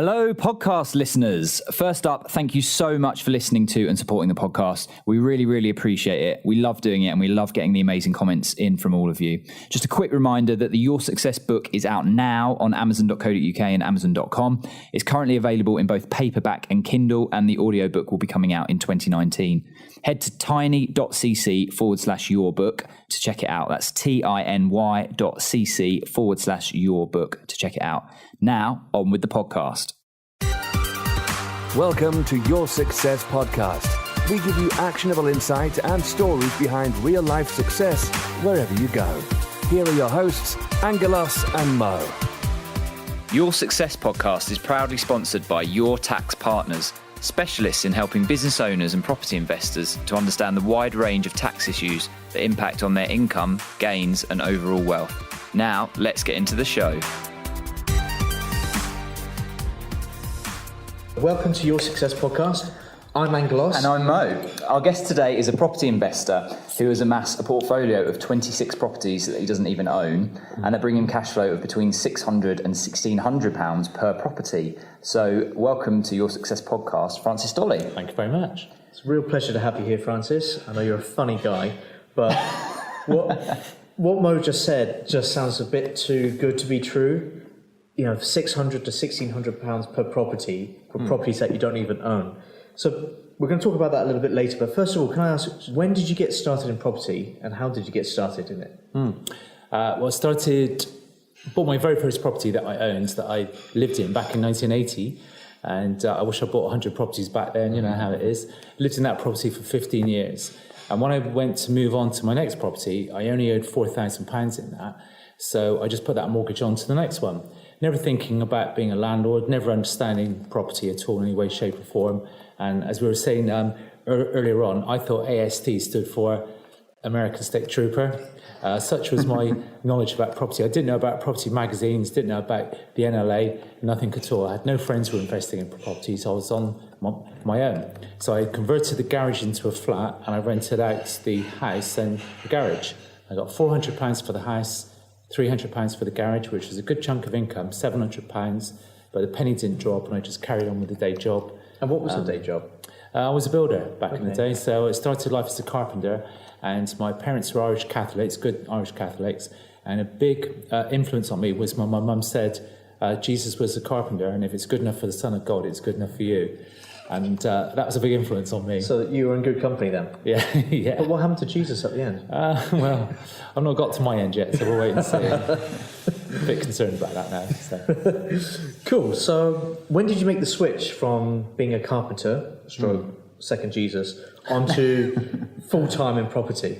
Hello, podcast listeners. First up, thank you so much for listening to and supporting the podcast. We really, really appreciate it. We love doing it and we love getting the amazing comments in from all of you. Just a quick reminder that the Your Success book is out now on amazon.co.uk and amazon.com. It's currently available in both paperback and Kindle, and the audiobook will be coming out in 2019. Head to tiny.cc/yourbook to check it out. That's tiny.cc/yourbook to check it out. Now, on with the podcast. Welcome to Your Success Podcast. We give you actionable insight and stories behind real-life success wherever you go. Here are your hosts, Angelos and Mo. Your Success Podcast is proudly sponsored by Your Tax Partners, specialists in helping business owners and property investors to understand the wide range of tax issues that impact on their income, gains, and overall wealth. Now, let's get into the show. Welcome to Your Success Podcast. I'm Angelos. And I'm Mo. Our guest today is a property investor who has amassed a portfolio of 26 properties that he doesn't even own, and they bring him cash flow of between £600 and £1,600 per property. So welcome to Your Success Podcast, Francis Dolley. Thank you very much. It's a real pleasure to have you here, Francis. I know you're a funny guy, but what Mo just said just sounds a bit too good to be true. You know, £600 to £1,600 per property for properties that you don't even own. So we're going to talk about that a little bit later. But first of all, can I ask, when did you get started in property and how did you get started in it? Well, I bought my very first property that I owned, that I lived in back in 1980. And I wish I bought 100 properties back then, you know how it is. Lived in that property for 15 years. And when I went to move on to my next property, I only owed £4,000 in that. So I just put that mortgage on to the next one. Never thinking about being a landlord, never understanding property at all in any way, shape or form. And as we were saying earlier on, I thought AST stood for American State Trooper. Such was my knowledge about property. I didn't know about property magazines, didn't know about the NLA, nothing at all. I had no friends who were investing in properties. I was on my own. So I converted the garage into a flat and I rented out the house and the garage. I got £400 for the house, £300 for the garage, which was a good chunk of income, £700, but the penny didn't drop and I just carried on with the day job. And what was the day job? I was a builder back in the day, so I started life as a carpenter, and my parents were Irish Catholics, good Irish Catholics, and a big influence on me was when my mum said, Jesus was a carpenter, and if it's good enough for the Son of God, it's good enough for you. And that was a big influence on me. So you were in good company then? Yeah, yeah. But what happened to Jesus at the end? Well, I've not got to my end yet, so we'll wait and see. A bit concerned about that now. So. Cool. So when did you make the switch from being a carpenter, second Jesus, onto full-time in property?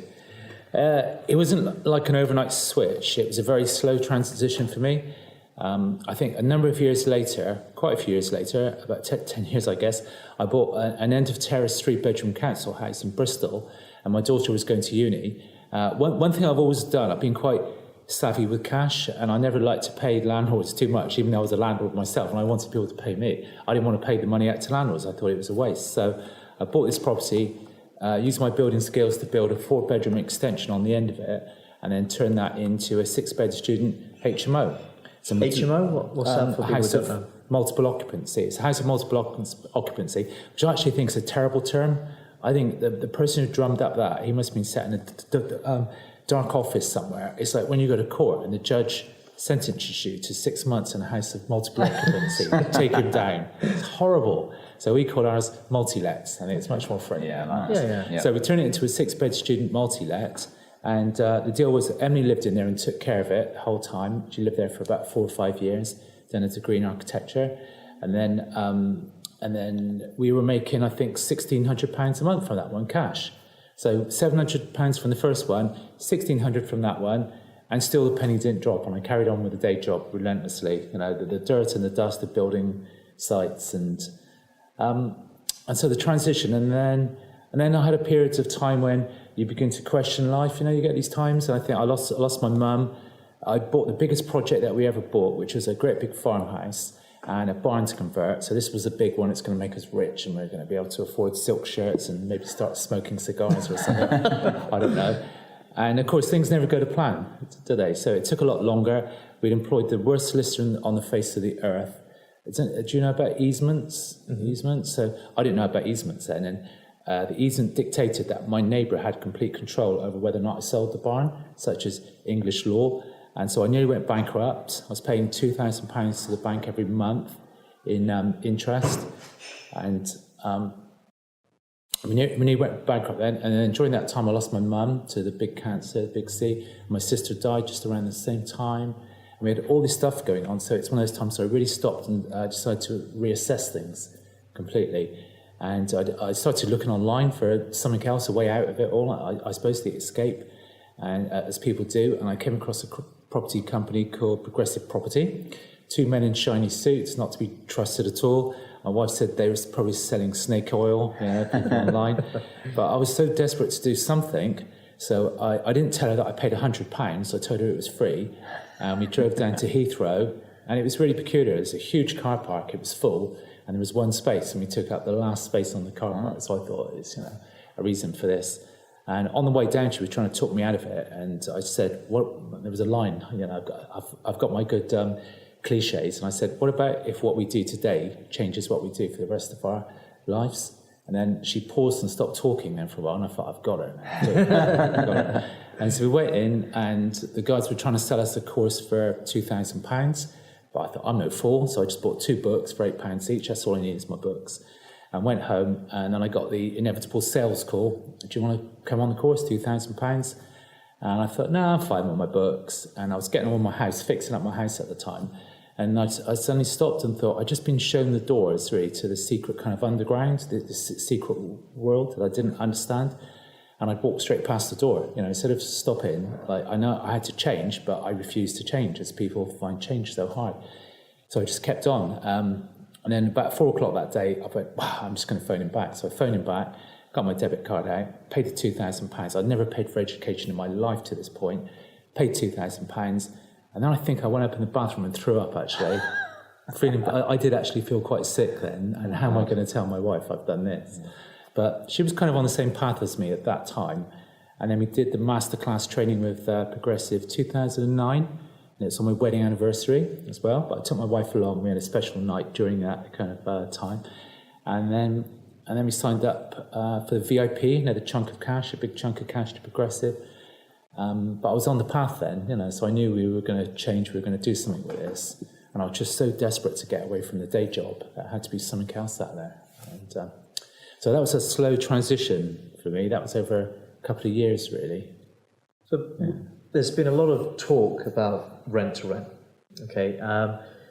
It wasn't like an overnight switch. It was a very slow transition for me. I think a number of years later, quite a few years later, about 10 years I guess, I bought an end of terrace 3-bedroom council house in Bristol, and my daughter was going to uni. One thing I've always done, I've been quite savvy with cash, and I never liked to pay landlords too much, even though I was a landlord myself and I wanted people to pay me. I didn't want to pay the money out to landlords. I thought it was a waste. So I bought this property, used my building skills to build a 4-bedroom extension on the end of it, and then turn that into a 6-bed student HMO. HMO? What's that for people who don't know? Multiple occupancy. It's a house of multiple occupancy, which I actually think is a terrible term. I think the person who drummed up that, he must have been sat in a dark office somewhere. It's like when you go to court and the judge sentences you to 6 months in a house of multiple occupancy, take him down. It's horrible. So we call ours multi-lets. I think it's much more friendly. Yeah, nice. Yeah. So we turned it into a 6-bed student multi-let. And the deal was that Emily lived in there and took care of it the whole time. She lived there for about 4 or 5 years, done a degree in architecture. And then we were making, I think, £1,600 a month from that one, cash. So £700 from the first one, £1,600 from that one, and still the penny didn't drop. And I carried on with the day job relentlessly. You know, the dirt and the dust of building sites, and so the transition. And then I had a period of time when you begin to question life. You know, you get these times, and I think I lost my mum. I bought the biggest project that we ever bought, which was a great big farmhouse and a barn to convert. So this was a big one. It's going to make us rich, and we're going to be able to afford silk shirts and maybe start smoking cigars or something. I don't know. And of course, things never go to plan, do they? So it took a lot longer. We'd employed the worst solicitor on the face of the earth. Do you know about easements? Easements. So I didn't know about easements then, and the easement dictated that my neighbour had complete control over whether or not I sold the barn, such as English law. And so I nearly went bankrupt. I was paying £2,000 to the bank every month in interest, and we nearly went bankrupt then. And then during that time, I lost my mum to the big cancer, big C. My sister died just around the same time. And we had all this stuff going on. So it's one of those times where I really stopped and decided to reassess things completely. And I started looking online for something else, a way out of it all. I suppose the escape, and as people do. And I came across a property company called Progressive Property. 2 men in shiny suits, not to be trusted at all. My wife said they were probably selling snake oil, people online. But I was so desperate to do something, so I didn't tell her that I paid £100. I told her it was free. And we drove down to Heathrow, and it was really peculiar. It was a huge car park. It was full, and there was one space, and we took up the last space on the car park. So I thought it was, a reason for this. And on the way down, she was trying to talk me out of it. And I said, "What?" There was a line. I've got my good cliches, and I said, "What about if what we do today changes what we do for the rest of our lives?" And then she paused and stopped talking then for a while, and I thought, I've got her. I've got her. And so we went in, and the guys were trying to sell us a course for £2,000, but I thought, I'm no fool, so I just bought 2 books for £8 each. That's all I need is my books. And went home, and then I got the inevitable sales call. Do you want to come on the course, £2,000? And I thought, no, I'm fine with my books. And I was getting on my house, fixing up my house at the time. And I suddenly stopped and thought, I'd just been shown the doors, really, to the secret kind of underground, the secret world that I didn't understand. And I'd walk straight past the door, instead of stopping. Like, I know I had to change, but I refused to change, as people find change so hard. So I just kept on. And then about 4 o'clock that day, I went, wow, I'm just going to phone him back. So I phoned him back, got my debit card out, paid the £2,000. I'd never paid for education in my life to this point, paid £2,000. And then I think I went up in the bathroom and threw up, actually. I did actually feel quite sick then. And how am I going to tell my wife I've done this? But she was kind of on the same path as me at that time. And then we did the masterclass training with Progressive 2009. And it's on my wedding anniversary as well. But I took my wife along. We had a special night during that kind of time. And then we signed up for the VIP, another chunk of cash, a big chunk of cash to Progressive. But I was on the path then, so I knew we were going to change, we were going to do something with this. And I was just so desperate to get away from the day job that there had to be something else out there. And so that was a slow transition for me. That was over a couple of years, really. So there's been a lot of talk about rent to rent. Okay,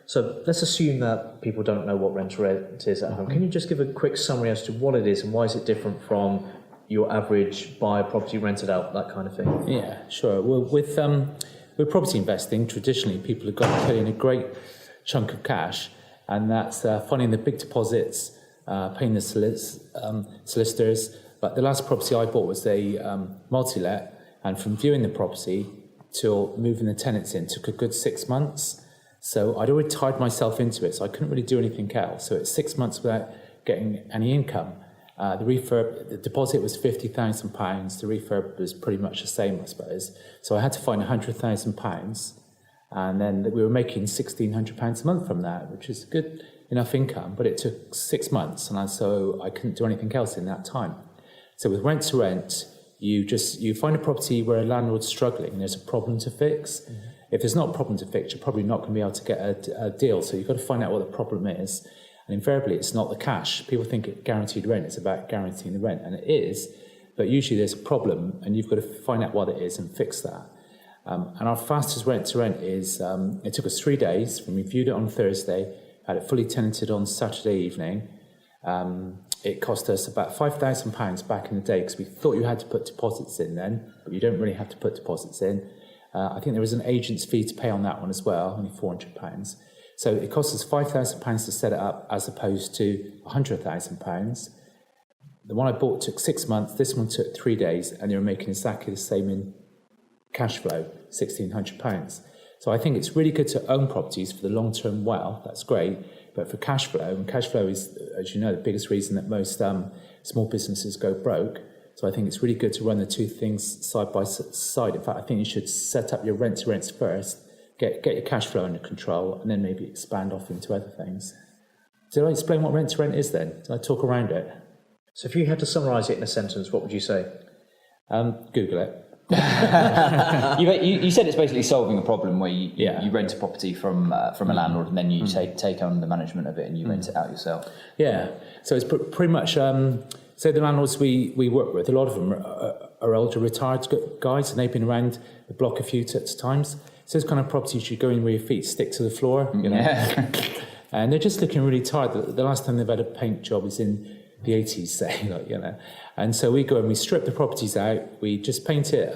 so let's assume that people don't know what rent to rent is at home. Can you just give a quick summary as to what it is and why is it different from your average buy property rented out, that kind of thing? Yeah, sure. Well, with property investing, traditionally people have got to put in a great chunk of cash, and that's funding the big deposits, paying the solicitors. But the last property I bought was a multi-let, and from viewing the property till moving the tenants in took a good 6 months. So I'd already tied myself into it, so I couldn't really do anything else. So it's 6 months without getting any income. The deposit was £50,000. The refurb was pretty much the same, I suppose. So I had to find £100,000, and then we were making £1,600 a month from that, which is good enough income. But it took 6 months, and so I couldn't do anything else in that time. So with rent to rent, you find a property where a landlord's struggling and there's a problem to fix. Mm-hmm. If there's not a problem to fix, you're probably not going to be able to get a deal. So you've got to find out what the problem is. And invariably, it's not the cash. People think guaranteed rent is about guaranteeing the rent, and it is. But usually there's a problem, and you've got to find out what it is and fix that. And our fastest rent to rent is, it took us 3 days. When we viewed it on Thursday, had it fully tenanted on Saturday evening. It cost us about £5,000 back in the day, because we thought you had to put deposits in then, but you don't really have to put deposits in. I think there was an agent's fee to pay on that one as well, only £400. So it cost us £5,000 to set it up, as opposed to £100,000. The one I bought took 6 months. This one took 3 days, and they were making exactly the same in cash flow, £1,600. So I think it's really good to own properties for the long-term well. That's great. But for cash flow, and cash flow is, as you know, the biggest reason that most small businesses go broke. So I think it's really good to run the two things side by side. In fact, I think you should set up your rent-to-rents first, get your cash flow under control, and then maybe expand off into other things. Did I explain what rent to rent is then? Did I talk around it? So if you had to summarise it in a sentence, what would you say? Google it. You said it's basically solving a problem where you rent a property from a landlord and then you take on the management of it and you rent it out yourself. Yeah, so it's pretty much, say the landlords we work with, a lot of them are older retired guys and they've been around the block a few times. So it's kind of properties you go in where your feet stick to the floor, you know. Yeah. And they're just looking really tired. The last time they've had a paint job is in the 80s, say, like, you know. And so we go and we strip the properties out. We just paint it.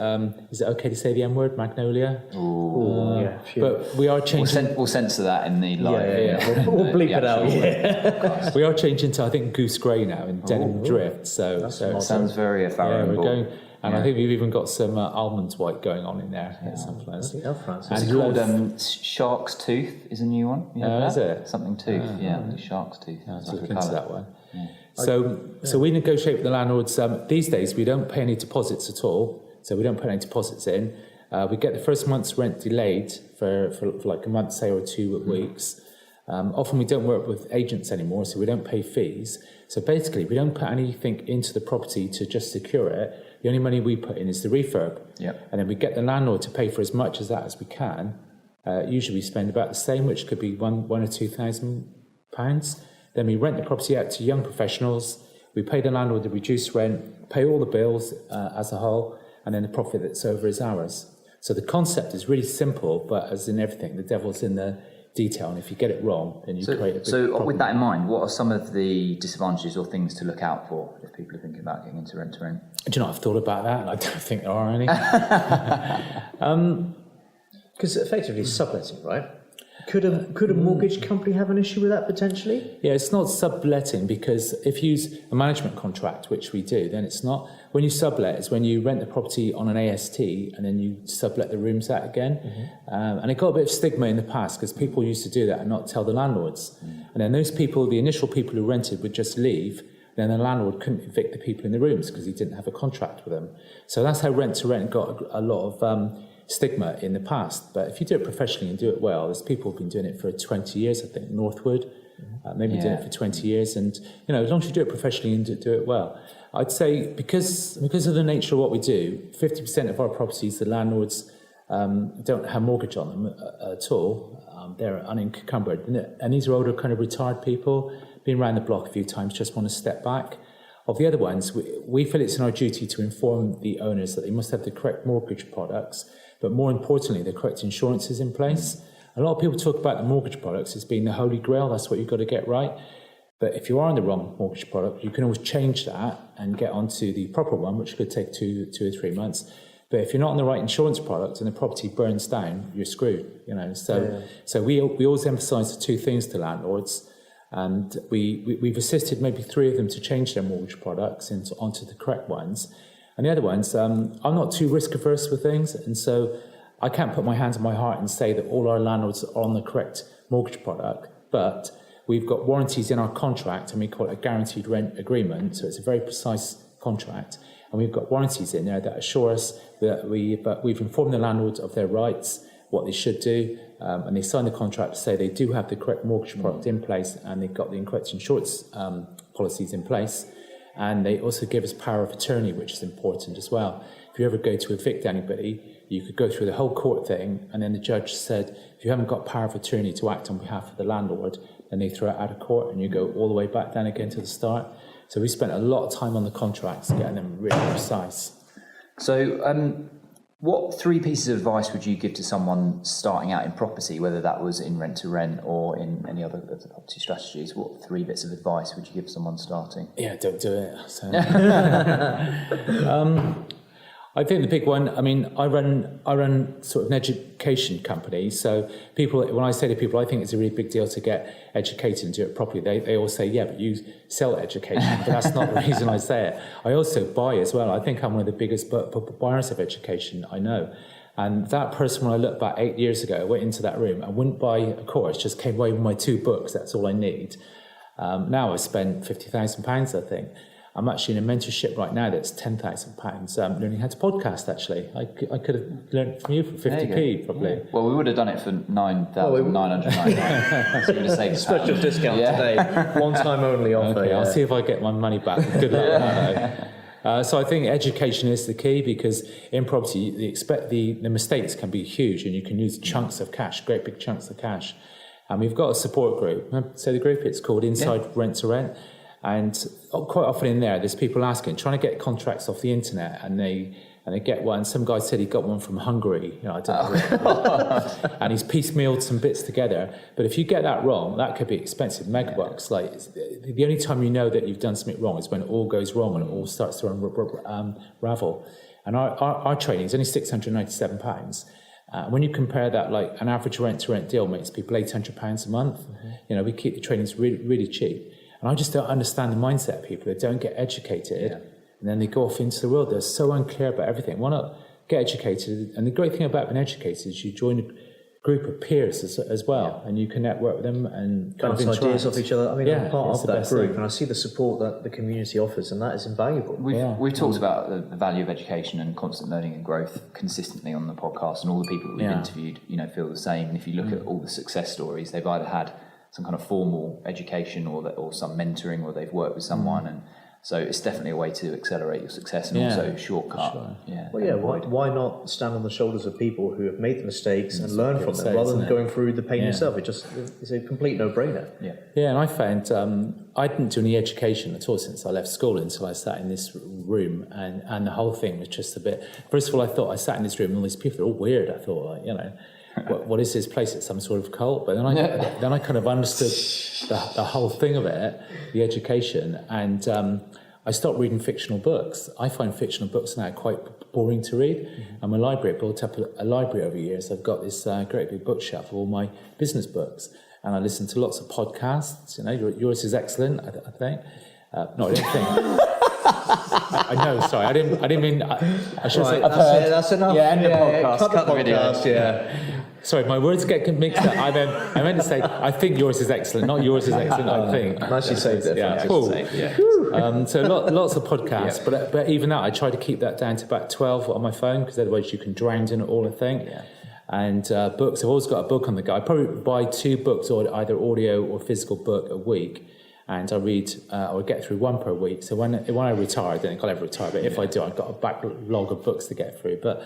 Is it okay to say the M word, magnolia? Ooh, yeah. But we are changing. We'll censor that in the live. Yeah. We'll bleep it out. Yeah. We are changing to, I think, goose grey now in denim drift. So sounds very Farrow. Yeah, we're going. And I think we've even got some almond white going on in there at some place. It's called Shark's Tooth is a new one. Is it? Something Tooth, Shark's Tooth. I'll look into that one. Yeah. So we negotiate with the landlords. These days we don't pay any deposits at all. So we don't put any deposits in. We get the first month's rent delayed for like a month, say, or 2 weeks. Often we don't work with agents anymore, so we don't pay fees. So basically we don't put anything into the property to just secure it. The only money we put in is the refurb. Yep. And then we get the landlord to pay for as much of that as we can. Usually we spend about the same, which could be £1,000 or £2,000. Then we rent the property out to young professionals. We pay the landlord the reduced rent, pay all the bills as a whole, and then the profit that's over is ours. So the concept is really simple, but as in everything, the devil's in the detail, and if you get it wrong, then you create a big problem. With that in mind, what are some of the disadvantages or things to look out for if people are thinking about getting into rent to rent? Do you know, I've thought about that, and I don't think there are any. Because effectively it's subletting, right? Could a mortgage company have an issue with that potentially? Yeah, it's not subletting, because if you use a management contract, which we do, then it's not. When you sublet, it's when you rent the property on an AST and then you sublet the rooms out again. And it got a bit of stigma in the past because people used to do that and not tell the landlords. And then those people, the initial people who rented, would just leave. Then the landlord couldn't evict the people in the rooms because he didn't have a contract with them. So that's how rent to rent got a lot of stigma in the past. But if you do it professionally and do it well, there's people who've been doing it for 20 years, I think, Northwood, maybe doing it for 20 years. And, you know, as long as you do it professionally and do it well, I'd say because of the nature of what we do, 50% of our properties, the landlords don't have mortgage on them at all. They're unencumbered. And these are older kind of retired people, been around the block a few times, just want to step back. Of the other ones, we feel it's in our duty to inform the owners that they must have the correct mortgage products, but more importantly, the correct insurances in place. A lot of people talk about the mortgage products as being the holy grail, that's what you've got to get right. But if you are on the wrong mortgage product, you can always change that and get onto the proper one, which could take two or 3 months. But if you're not on the right insurance product and the property burns down, you're screwed. You know, so we always emphasise the two things to landlords, and we've assisted maybe 3 of them to change their mortgage products onto the correct ones. And the other ones, I'm not too risk averse with things, and so I can't put my hands on my heart and say that all our landlords are on the correct mortgage product, but we've got warranties in our contract, and we call it a guaranteed rent agreement, so it's a very precise contract, and we've got warranties in there that assure us that we've informed the landlords of their rights, what they should do, and they sign the contract to say they do have the correct mortgage product in place and they've got the correct insurance policies in place, and they also give us power of attorney, which is important as well. If you ever go to evict anybody, you could go through the whole court thing, and then the judge said, if you haven't got power of attorney to act on behalf of the landlord, then they throw it out of court and you go all the way back down again to the start. So we spent a lot of time on the contracts, getting them really precise. So what 3 pieces of advice would you give to someone starting out in property, whether that was in rent to rent or in any other of the property strategies? What 3 bits of advice would you give someone starting? Yeah, don't do it. So. I think the big one, I mean, I run sort of an education company, so people, when I say to people, I think it's a really big deal to get educated and do it properly, they all say, yeah, but you sell education, but that's not the reason I say it. I also buy as well. I think I'm one of the biggest buyers of education I know. And that person, when I looked back 8 years ago, went into that room and wouldn't buy a course, just came away with my 2 books, that's all I need. Now I spend £50,000, I think. I'm actually in a mentorship right now that's £10,000 learning how to podcast, actually. I could have learned from you for 50p, probably. Yeah. Well, we would have done it for 9,999. So we would have saved Special discount today. One time only offer. Okay, I'll see if I get my money back. Good luck. So I think education is the key, because in property, the mistakes can be huge, and you can lose chunks of cash, great big chunks of cash. And we've got a support group. So the group, it's called Inside Rent to Rent. And quite often in there, there's people asking, trying to get contracts off the internet, and they get one. Some guy said he got one from Hungary. I don't know. And he's piecemealed some bits together. But if you get that wrong, that could be expensive, megabucks. Like, the only time you know that you've done something wrong is when it all goes wrong and it all starts to unravel. And our training is only £697. When you compare that, like an average rent-to-rent deal makes people £800 a month. We keep the trainings really, really cheap. And I just don't understand the mindset of people that don't get educated, and then they go off into the world. They're so unclear about everything. Why not get educated? And the great thing about being educated is you join a group of peers as well, and you can network with them and bounce ideas off each other. I mean, I'm part of that group, and I see the support that the community offers, and that is invaluable. We've talked about the value of education and constant learning and growth consistently on the podcast, and all the people that we've interviewed, feel the same. And if you look at all the success stories, they've either had some kind of formal education or some mentoring, or they've worked with someone, and so it's definitely a way to accelerate your success and also shortcut. Sure. Why not stand on the shoulders of people who have made the mistakes and learn from them, rather than going through the pain yourself? It's a complete no-brainer. And I found I didn't do any education at all since I left school until I sat in this room, and the whole thing was just a bit. First of all, I thought I sat in this room and all these people are all weird. I thought, what is this place? It's some sort of cult. But then I kind of understood the whole thing of it, the education, and I stopped reading fictional books. I find fictional books now quite boring to read. I'm a library. I built up a library over years. I've got this great big bookshelf of all my business books, and I listen to lots of podcasts. Yours is excellent, I think. No, I don't think. I know. Sorry, I didn't mean. I should say. That's enough. End the podcast. Cut the video. Sorry, my words get mixed up. I meant to say, I think yours is excellent, not yours is excellent. I think. Nicely saved there. Yeah, cool. So lots of podcasts, but even that, I try to keep that down to about 12 on my phone, because otherwise you can drown in it all, I think. And books. I've always got a book on the go. I probably buy 2 books, or either audio or physical book a week. And I read, or get through 1 per week. So when I retire, I don't think I'll ever retire, but if I do, I've got a backlog of books to get through. But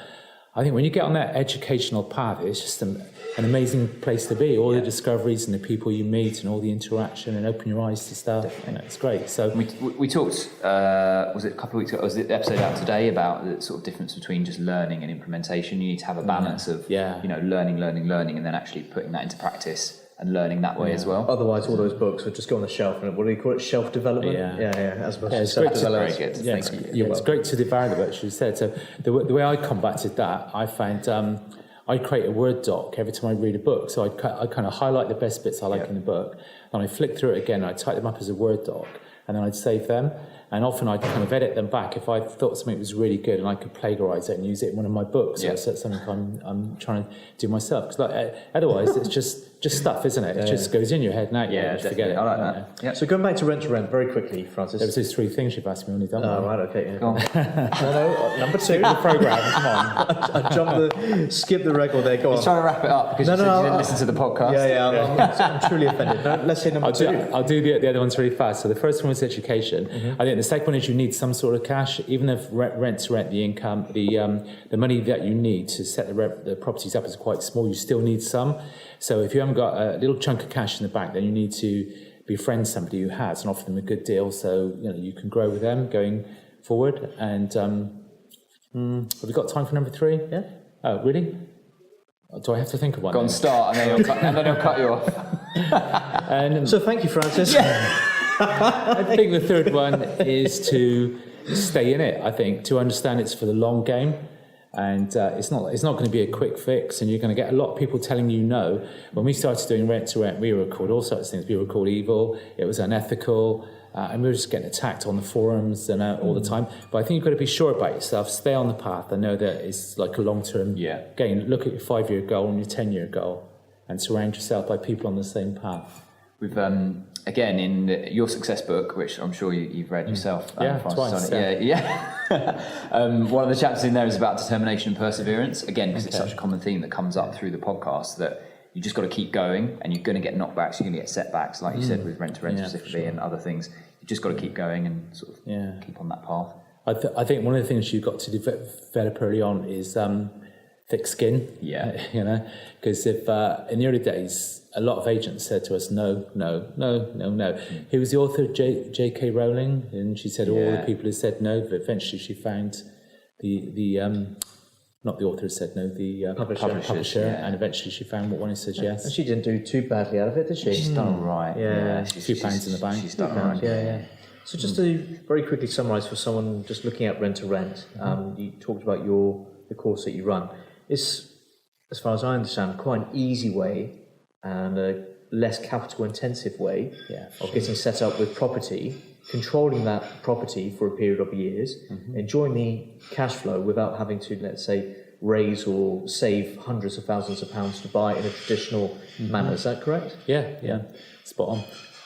I think when you get on that educational path, it's just an amazing place to be. All the discoveries and the people you meet and all the interaction, and open your eyes to stuff. It's great. So we talked, was it a couple of weeks ago, was it the episode out today, about the sort of difference between just learning and implementation? You need to have a balance of, learning, and then actually putting that into practice and learning that way as well. Otherwise, all those books would just go on the shelf, and what do you call it? Shelf development. As opposed to self-development. Very good. Thank you. It's great to devour the books, you said. So the way I combated that, I found I create a Word doc every time I read a book. So I kind of highlight the best bits I like in the book, and I flick through it again. And I type them up as a Word doc, and then I'd save them. And often I'd kind of edit them back if I thought something was really good, and I could plagiarise it and use it in one of my books. Or so it's something I'm trying to do myself. Because otherwise, it's just stuff, isn't it? It just goes in your head and out. Forget it. I like that. So going back to rent very quickly, Francis. There was these 3 things you've asked me, only done one. Oh, right, okay. Go on. No, number 2. The programme, come on. I skip the record there, go on. He's trying to wrap it up because you said you didn't listen to the podcast. I'm truly offended. No, let's say number 2. I'll do the other ones really fast. So the first one was education. I think the second one is you need some sort of cash, even if rent, the income, the money that you need to set the properties up is quite small. You still need some. So if you haven't got a little chunk of cash in the bank, then you need to befriend somebody who has and offer them a good deal, so you can grow with them going forward. And have we got time for number 3? Yeah. Oh, really? Do I have to think of one? Go on, start, and then he'll cut you off. So thank you, Francis. I think the third one is to stay in it. I think to understand it's for the long game. And it's not going to be a quick fix, and you're going to get a lot of people telling you no. When we started doing rent to rent, we were called all sorts of things. We were called evil, it was unethical, and we were just getting attacked on the forums and all the time. But I think you've got to be sure about yourself, stay on the path, and know that it's like a long-term gain. Look at your 5-year goal and your 10-year goal, and surround yourself by people on the same path. We've again, in your success book, which I'm sure you've read yourself, Francis twice. Dolley. One of the chapters in there is about determination and perseverance. Again, because it's such a common theme that comes up through the podcast, that you just got to keep going, and you're going to get knockbacks, you're going to get setbacks, like you said with rent to rent specifically, and other things. You just got to keep going and sort of keep on that path. I think one of the things you've got to develop early on is thick skin. Yeah. Because if in the early days, a lot of agents said to us, no. Who was the author of J.K. Rowling? And she said all the people who said no, but eventually she found the not the author who said no, the publisher, and eventually she found what one who said yes. And she didn't do too badly out of it, did she? She's done all right. Yeah. A few pounds in the bank. She's done all right. Yeah. So just to very quickly summarise for someone just looking at rent to rent, you talked about the course that you run. It's, as far as I understand, quite an easy way and a less capital intensive way of getting set up with property, controlling that property for a period of years, enjoying the cash flow without having to, let's say, raise or save hundreds of thousands of pounds to buy in a traditional manner. Is that correct? Yeah. Spot on.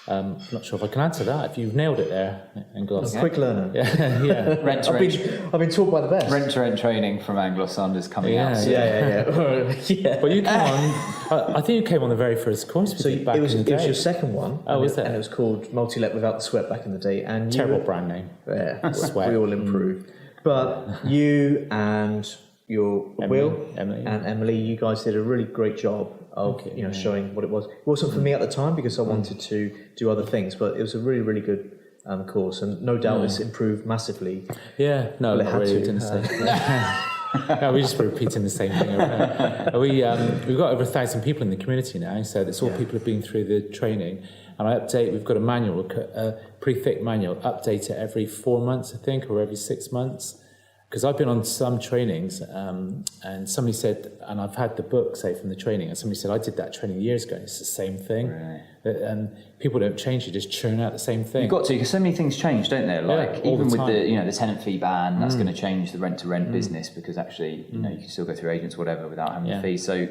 I'm not sure if I can answer that. If you've nailed it there, Angelos. Quick learner. Yeah. Rent to rent. I've been taught by the best. Rent to rent training from Angelos is coming out. Yeah. But you came on. I think you came on the very first course. So it was your second one. Oh, was it? And it was called Multi-Let Without the Sweat back in the day. And terrible brand name. Yeah, Sweat. we all improved. But you and your Emily, you guys did a really great job of showing what it was. It wasn't for me at the time because I wanted to do other things, but it was a really, really good course, and no doubt it's improved massively. Yeah, no, not really. No, we just repeating the same thing. We've got over 1,000 people in the community now, so that's all people have been through the training. And we've got a manual, a pretty thick manual, update it every 4 months, I think, or every 6 months. Because I've been on some trainings, and somebody said, and I've had the book, say, from the training, and somebody said, I did that training years ago, and it's the same thing. Right. And people don't change, you just churn out the same thing. You've got to, because so many things change, don't they? Like, even with the tenant fee ban, that's going to change the rent-to-rent business, because actually, you can still go through agents or whatever without having the fee. So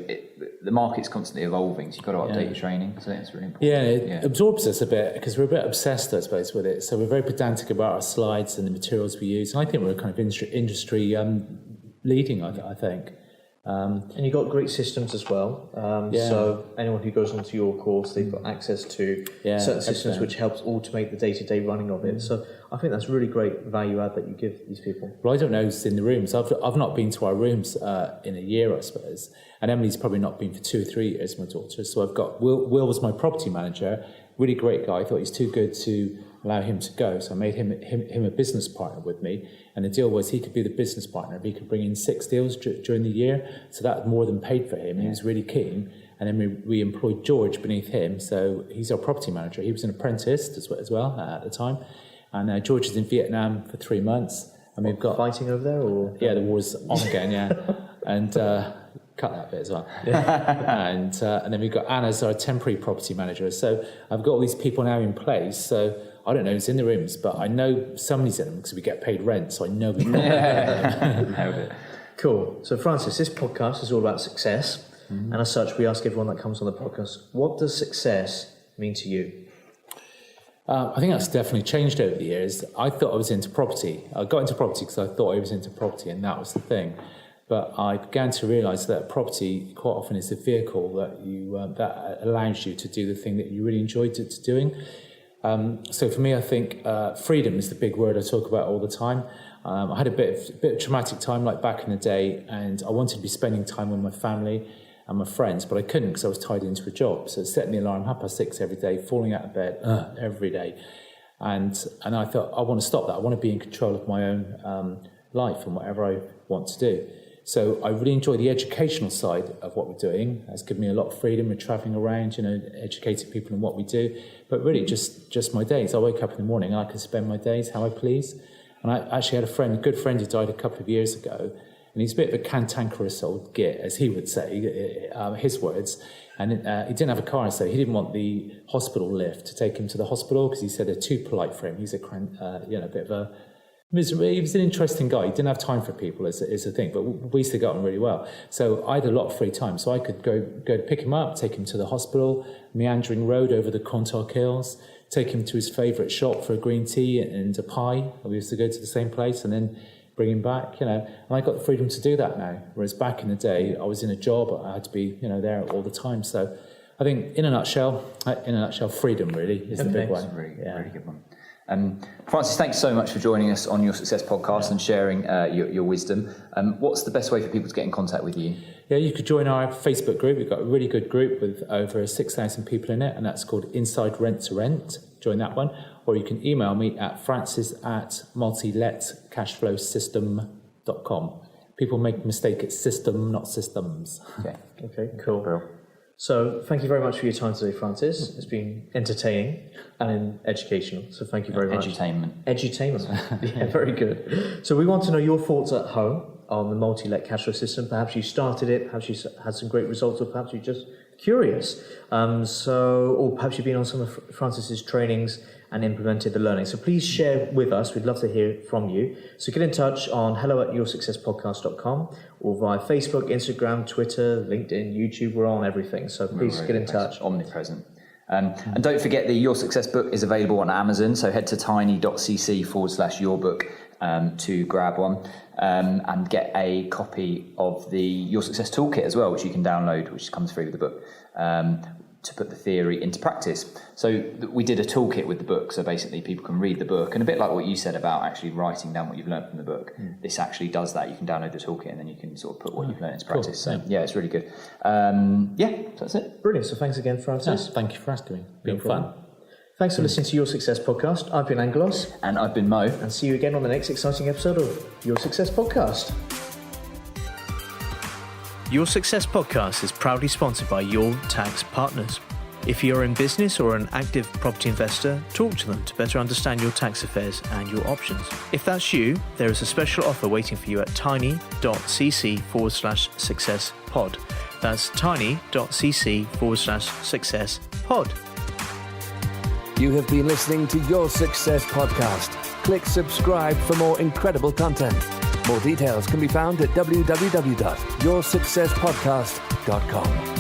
the market's constantly evolving, so you've got to update your training. So that's really important. Yeah, it absorbs us a bit, because we're a bit obsessed, I suppose, with it. So we're very pedantic about our slides and the materials we use. And I think we're kind of industry leading, I think. And you've got great systems as well. So anyone who goes onto your course, they've got access to certain systems which helps automate the day-to-day running of it. So I think that's really great value add that you give these people. Well, I don't know who's in the rooms. I've not been to our rooms in a year, I suppose. And Emily's probably not been for 2 or 3 years, my daughter. So I've got Will was my property manager, really great guy. I thought he's too good to allow him to go. So I made him a business partner with me. And the deal was he could be the business partner if he could bring in 6 deals during the year. So that more than paid for him. He was really keen. And then we employed George beneath him. So he's our property manager. He was an apprentice as well at the time. And George is in Vietnam for 3 months. And we've got fighting over there, or the war's on again, and cut that bit as well. And then we've got Anna as our temporary property manager. So I've got all these people now in place. So I don't know who's in the rooms, but I know somebody's in them because we get paid rent. So I know we've got them. Cool. So Francis, this podcast is all about success, and as such, we ask everyone that comes on the podcast, what does success mean to you? I think that's definitely changed over the years. I thought I was into property. I got into property because I thought I was into property, and that was the thing. But I began to realise that property quite often is the vehicle that that allows you to do the thing that you really enjoyed doing. So for me, I think freedom is the big word I talk about all the time. I had a bit of traumatic time, like back in the day, and I wanted to be spending time with my family and my friends, but I couldn't because I was tied into a job. So setting the alarm 6:30 every day, falling out of bed every day, and I thought I want to stop that. I want to be in control of my own life and whatever I want to do. So I really enjoy the educational side of what we're doing. It's given me a lot of freedom. We're travelling around, educating people in what we do. But really, just my days. I wake up in the morning and I can spend my days how I please. And I actually had a good friend who died a couple of years ago. And he's a bit of a cantankerous old git, as he would say, his words. And he didn't have a car, so he didn't want the hospital lift to take him to the hospital because he said they're too polite for him. He's a bit of a miserable. He was an interesting guy. He didn't have time for people, is a thing. But we used to get on really well. So I had a lot of free time, so I could go to pick him up, take him to the hospital, meandering road over the Contoc Hills, take him to his favourite shop for a green tea and a pie. We used to go to the same place and then bring him back, and I got the freedom to do that now. Whereas back in the day, I was in a job, I had to be, there all the time. So I think in a nutshell, freedom really is the big one. Really good one. Francis, thanks so much for joining us on Your Success podcast and sharing your wisdom. What's the best way for people to get in contact with you? Yeah, you could join our Facebook group. We've got a really good group with over 6,000 people in it, and that's called Inside Rent to Rent. Join that one. Or you can email me at francis@multiletcashflowsystem.com. People make a mistake, it's system, not systems. Okay, cool. So thank you very much for your time today, Francis. It's been entertaining and educational. So thank you very much. Edutainment. Yeah, very good. So we want to know your thoughts at home on the multi-let cash flow system. Perhaps you started it, perhaps you had some great results, or perhaps you're just curious. Or perhaps you've been on some of Francis's trainings and implemented the learning. So please share with us. We'd love to hear from you. So get in touch on hello@yoursuccesspodcast.com or via Facebook, Instagram, Twitter, LinkedIn, YouTube. We're on everything. So please get in touch. Omnipresent. And don't forget the Your Success book is available on Amazon. So head to tiny.cc/yourbook to grab one and get a copy of the Your Success Toolkit as well, which you can download, which comes free with the book. To put the theory into practice. So we did a toolkit with the book, so basically people can read the book, and a bit like what you said about actually writing down what you've learned from the book, this actually does that. You can download the toolkit and then you can sort of put what you've learned into practice. Cool. So yeah, it's really good. So that's it. Brilliant. So thanks again, Francis. Thank you for asking me. Been fun. Thanks for listening to Your Success Podcast. I've been Angelos. And I've been Mo. And see you again on the next exciting episode of Your Success Podcast. Your Success Podcast is proudly sponsored by Your Tax Partners. If you're in business or an active property investor, talk to them to better understand your tax affairs and your options. If that's you, there is a special offer waiting for you at tiny.cc/successpod. That's tiny.cc/successpod. You have been listening to Your Success Podcast. Click subscribe for more incredible content. More details can be found at www.yoursuccesspodcast.com.